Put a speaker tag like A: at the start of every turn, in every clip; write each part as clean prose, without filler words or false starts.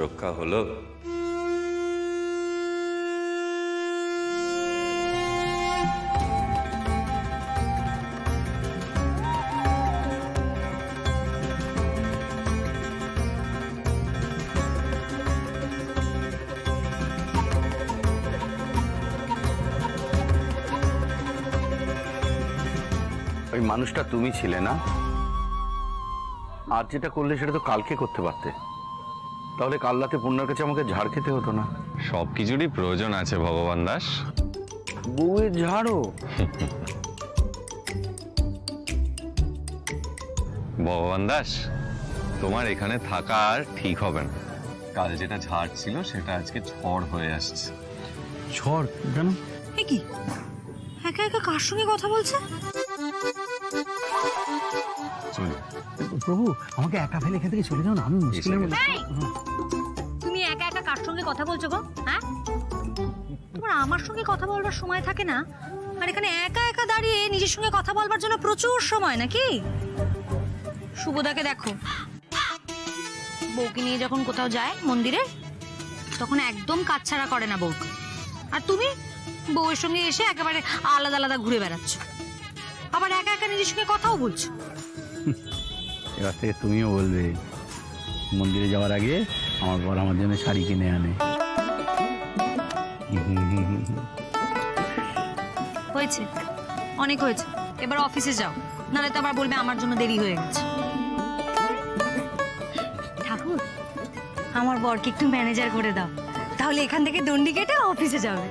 A: রক্ষা হলো।
B: ওই মানুষটা তুমি ছিলে না? আজ যেটা করলে সেটা তো কালকে করতে পারতে, তাহলে কাল রাতে পূর্ণার কাছে আমাকে ঝাড় খেতে হতো না।
A: সবকিছুরই প্রয়োজন আছে ভগবান দাস।
B: বউয়ের ঝাড়ও?
A: ভগবান দাস, তোমার এখানে থাকা আর ঠিক হবে না। কাল যেটা ঝাড় ছিল সেটা আজকে ঝড় হয়ে আসছে।
B: ঝড় কেন?
C: এ কি একা একা কার সঙ্গে কথা বলছে?
B: প্রভু, আমাকে একা ফেলে এখান থেকে চলে যাও না, আমি মুশকিলের মধ্যে।
C: এই, তুমি একা একা কার সঙ্গে কথা বলছো গো? হ্যাঁ, তোমার আমার সঙ্গে কথা বলবার সময় থাকে না, আর এখানে একা একা দাঁড়িয়ে নিজের সঙ্গে কথা বলবার জন্য প্রচুর সময় নাকি? শুভদাকে দেখো, বউকে নিয়ে যখন কোথাও যায় মন্দিরে, তখন একদম কাছছাড়া করে না বউকে। আর তুমি বউয়ের সঙ্গে এসে একেবারে আলাদা আলাদা ঘুরে বেড়াচ্ছ, আবার একা একা নিজের সঙ্গে কথাও বলছো।
B: এবার থেকে তুমিও বলবে, মন্দিরে যাওয়ার আগে আমার বর আমার জন্য শাড়ি কিনে আনে।
C: হয়েছে, অনেক হয়েছে, এবার অফিসে যাও, নাহলে তো আবার বলবে আমার জন্য দেরি হয়ে গেছে। ঠাকুর, আমার বরকে একটু ম্যানেজার করে দাও, তাহলে এখান থেকে দণ্ডি কেটে অফিসে যাবে।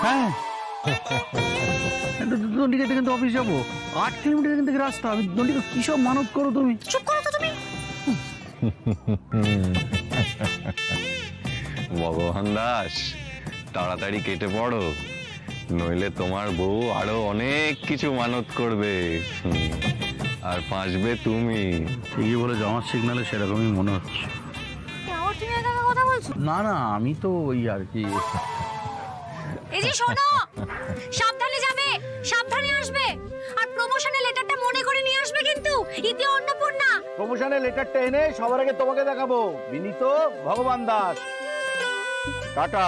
B: হ্যাঁ, দণ্ডিকাতে কিন্তু অফিস যাবো, 8 কিলোমিটার এখান থেকে রাস্তা। আমি দণ্ডিকা কি সব মানত করো তুমি?
C: চুপ করো তো তুমি।
A: ভগবান দাস, তাড়াতাড়ি কেটে পড়ো, নইলে তোমার বউ আরো অনেক কিছু মানত করবে, আর বাঁচবে তুমি।
B: ঠিকই বলেছো, আমার সিগনালে সেরকমই মনে হচ্ছে।
C: আবার তুমি একা একা কথা বলছো?
B: না না, আমি তো ওই আর কি।
C: এই যে শোনো, সাবধানে যাবে, সাবধানে আসবে, আর প্রমোশনের লেটারটা মনে করে নিয়ে আসবে কিন্তু। ইতি অন্নপূর্ণা।
B: প্রমোশনের লেটারটা এনে সবার আগে তোমাকে দেখাবো। বিনীত ভগবান দাস, টাটা।